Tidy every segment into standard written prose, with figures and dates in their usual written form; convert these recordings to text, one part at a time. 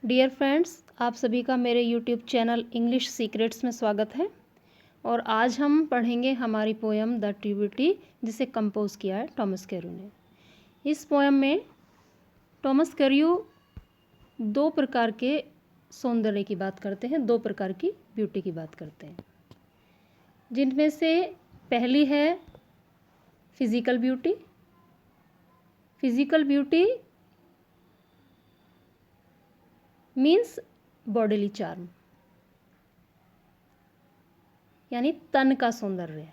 Dear friends, आप सभी का मेरे यूट्यूब चैनल इंग्लिश सीक्रेट्स में स्वागत है। और आज हम पढ़ेंगे हमारी पोयम द ट्रिब्यूटी, जिसे कंपोज किया है टॉमस कैर्यू ने। इस पोयम में टॉमस कैर्यू दो प्रकार के सौंदर्य की बात करते हैं, दो प्रकार की ब्यूटी की बात करते हैं, जिनमें से पहली है physical beauty. Physical beauty means bodily charm, यानी तन का सौंदर्य।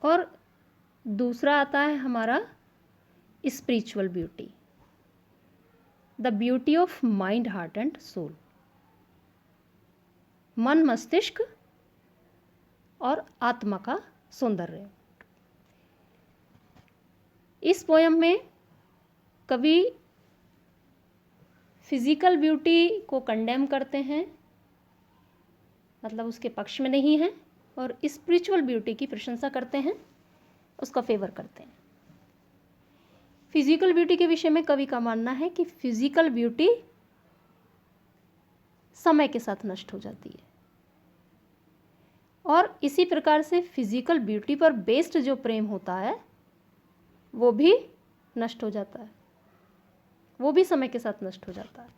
और दूसरा आता है हमारा spiritual beauty, the beauty of mind, heart and soul, मन, मस्तिष्क और आत्मा का सौंदर्य। इस पोयम में कवि फिजिकल ब्यूटी को कंडेम करते हैं, मतलब उसके पक्ष में नहीं है, और स्पिरिचुअल ब्यूटी की प्रशंसा करते हैं, उसका फेवर करते हैं। फिजिकल ब्यूटी के विषय में कवि का मानना है कि फिजिकल ब्यूटी समय के साथ नष्ट हो जाती है, और इसी प्रकार से फिजिकल ब्यूटी पर बेस्ड जो प्रेम होता है वो भी नष्ट हो जाता है, वो भी समय के साथ नष्ट हो जाता है।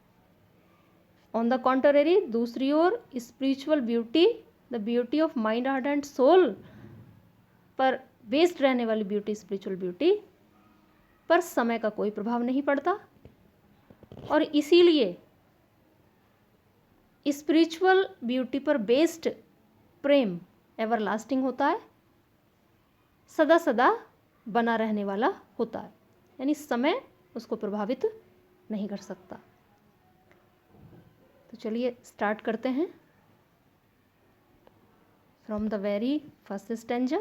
ऑन द कॉन्ट्ररी, दूसरी ओर spiritual beauty, the beauty of mind, heart and soul पर बेस्ड रहने वाली ब्यूटी, स्पिरिचुअल ब्यूटी पर समय का कोई प्रभाव नहीं पड़ता, और इसीलिए स्पिरिचुअल ब्यूटी पर बेस्ड प्रेम एवरलास्टिंग होता है, सदा सदा बना रहने वाला होता है, यानी समय उसको प्रभावित नहीं कर सकता। तो चलिए स्टार्ट करते हैं from the very first stanza.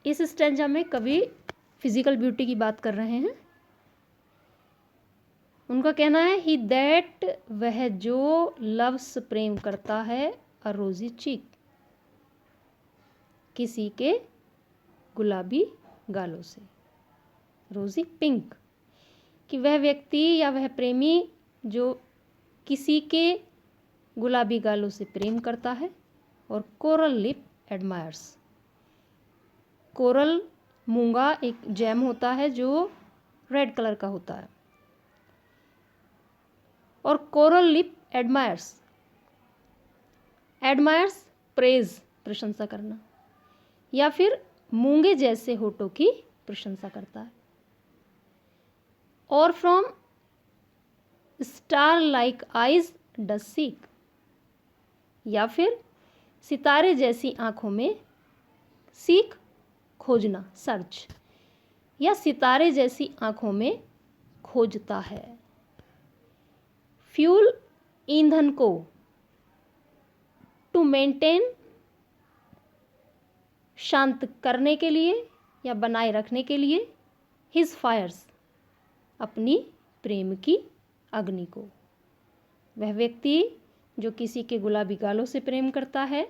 इस स्टैंजा में कवि फिजिकल ब्यूटी की बात कर रहे हैं। उनका कहना है ही दैट, वह जो लव्स, प्रेम करता है, अ रोजी चीक, किसी के गुलाबी गालों से, रोजी पिंक, कि वह व्यक्ति या वह प्रेमी जो किसी के गुलाबी गालों से प्रेम करता है, और कोरल लिप एडमायर्स, कोरल मूंगा एक जैम होता है जो रेड कलर का होता है, और coral lip admires, admires praise, प्रशंसा करना, या फिर मूंगे जैसे होठों की प्रशंसा करता है। और from star like eyes does seek, या फिर सितारे जैसी आंखों में, सीख खोजना, सर्च, या सितारे जैसी आंखों में खोजता है। फ्यूल ईंधन को, टू मेंटेन, शांत करने के लिए या बनाए रखने के लिए, हिज फायर्स, अपनी प्रेम की अग्नि को। वह व्यक्ति जो किसी के गुलाबी गालों से प्रेम करता है,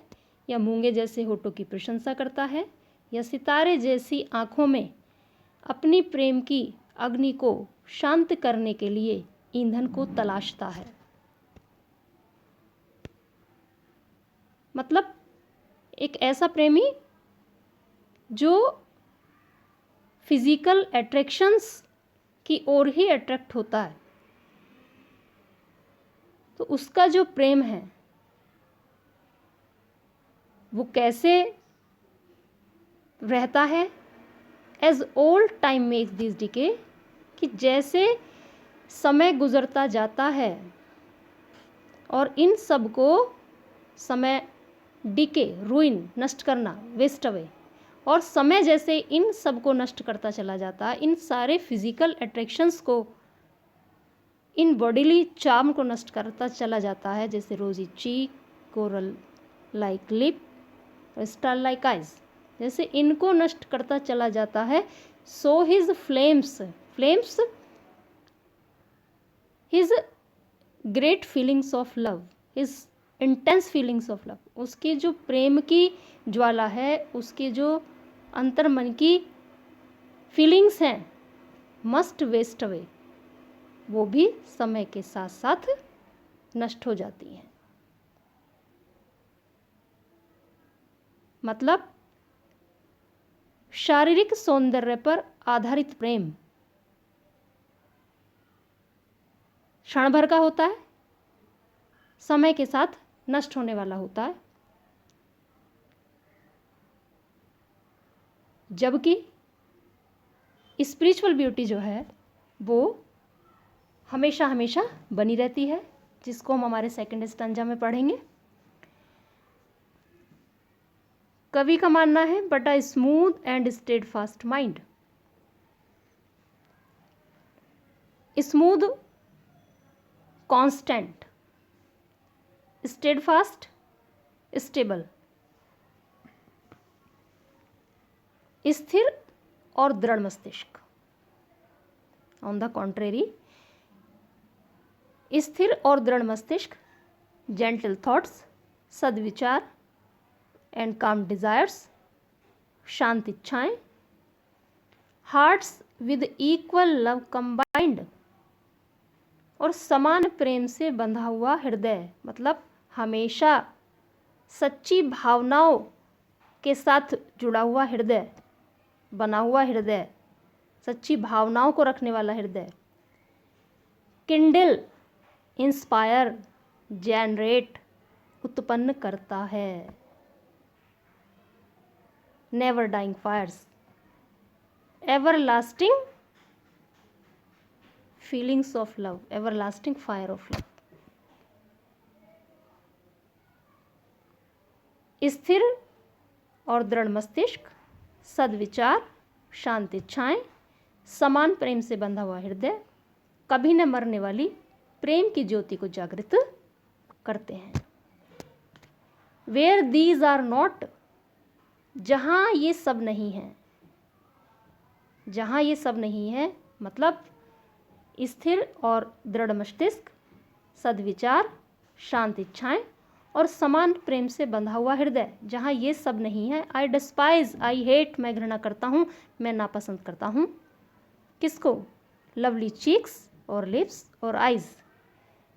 या मूंगे जैसे होठों की प्रशंसा करता है, या सितारे जैसी आंखों में अपनी प्रेम की अग्नि को शांत करने के लिए ईंधन को तलाशता है। मतलब एक ऐसा प्रेमी जो फिजिकल अट्रैक्शंस की ओर ही अट्रैक्ट होता है, तो उसका जो प्रेम है वो कैसे रहता है, as old time makes this decay, कि जैसे समय गुजरता जाता है और इन सब को समय, डिके रुइन, नष्ट करना, वेस्ट अवे, और समय जैसे इन सब को नष्ट करता चला जाता है, इन सारे फिजिकल अट्रैक्शंस को, इन बॉडीली चार्म को नष्ट करता चला जाता है, जैसे rosy cheek, coral like lip, star like eyes, जैसे इनको नष्ट करता चला जाता है। So his flames, flames his great feelings of love, his intense feelings of love, उसकी जो प्रेम की ज्वाला है, उसकी जो अंतर्मन की फीलिंग्स हैं, मस्ट वेस्ट अवे, वो भी समय के साथ साथ नष्ट हो जाती हैं। मतलब शारीरिक सौंदर्य पर आधारित प्रेम क्षण भर का होता है, समय के साथ नष्ट होने वाला होता है। जबकि स्पिरिचुअल ब्यूटी जो है वो हमेशा हमेशा बनी रहती है, जिसको हम हमारे सेकंड स्टैंजा में पढ़ेंगे। कवि का मानना है, but a smooth and steadfast mind. Smooth, constant, steadfast, stable, स्थिर और दृढ़ मस्तिष्क। ऑन द कॉन्ट्रेरी, स्थिर और दृढ़ मस्तिष्क, जेंटल थॉट्स, सद्विचार एंड काम डिजायर्स, शांत इच्छाएं, hearts with equal love combined, और समान प्रेम से बंधा हुआ हृदय। मतलब हमेशा सच्ची भावनाओं के साथ जुड़ा हुआ हृदय, बना हुआ हृदय, सच्ची भावनाओं को रखने वाला हृदय। किंडल, इंस्पायर, जनरेट, उत्पन्न करता है। Never dying fires, everlasting feelings of love, everlasting fire of love. स्थिर और दृढ़ मस्तिष्क, सद्विचार, शांत इच्छाएं, समान प्रेम से बंधा हुआ हृदय, कभी न मरने वाली प्रेम की ज्योति को जागृत करते हैं। वेयर दीज आर नॉट, जहाँ ये सब नहीं है, जहाँ ये सब नहीं है मतलब स्थिर और दृढ़ मस्तिष्क, सद्विचार, शांत इच्छाएं और समान प्रेम से बंधा हुआ हृदय, जहाँ ये सब नहीं है। आई डिस्पाइज, आई हेट, मैं घृणा करता हूँ, मैं नापसंद करता हूँ। किसको? लवली चीक्स और लिप्स और आइज़।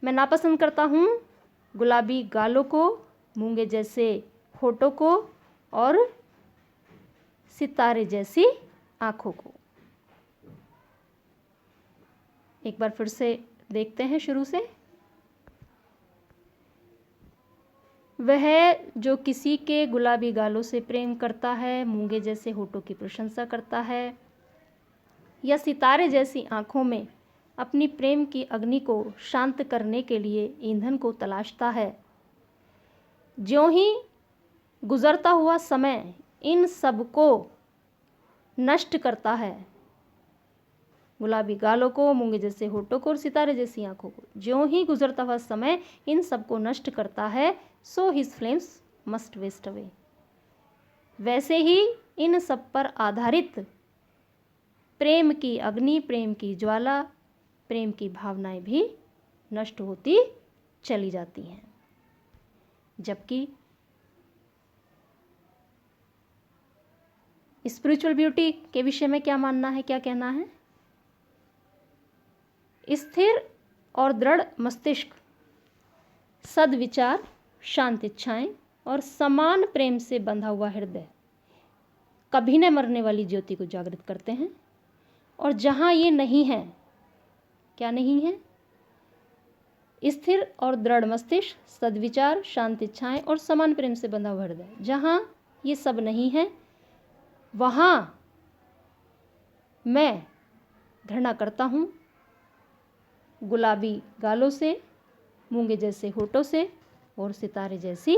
मैं नापसंद करता हूँ गुलाबी गालों को, मूंगे जैसे होठों को और सितारे जैसी आँखों को। एक बार फिर से देखते हैं शुरू से। वह जो किसी के गुलाबी गालों से प्रेम करता है, मूंगे जैसे होठों की प्रशंसा करता है या सितारे जैसी आँखों में अपनी प्रेम की अग्नि को शांत करने के लिए ईंधन को तलाशता है, ज्यों ही गुजरता हुआ समय इन सब को नष्ट करता है, गुलाबी गालों को, मूंगे जैसे होठों को और सितारे जैसी आंखों को, ज्यों ही गुजरता हुआ समय इन सब को नष्ट करता है, so his flames must waste away. वैसे ही इन सब पर आधारित प्रेम की अग्नि, प्रेम की ज्वाला, प्रेम की भावनाएं भी नष्ट होती चली जाती हैं। जबकि स्पिरिचुअल ब्यूटी के विषय में क्या मानना है, क्या कहना है? स्थिर और दृढ़ मस्तिष्क, सद्विचार, शांत इच्छाएं और समान प्रेम से बंधा हुआ हृदय कभी न मरने वाली ज्योति को जागृत करते हैं। और जहाँ ये नहीं है, क्या नहीं है? स्थिर और दृढ़ मस्तिष्क, सद्विचार, शांत इच्छाएं और समान प्रेम से बंधा हुआ हृदय, जहाँ ये सब नहीं है वहाँ मैं घृणा करता हूँ गुलाबी गालों से, मूंगे जैसे होठों से और सितारे जैसी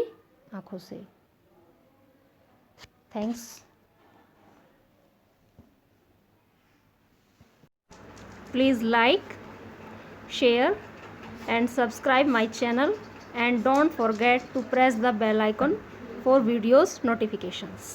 आँखों से। Thanks. Please like, share and subscribe my channel and don't forget to press the bell icon for videos notifications.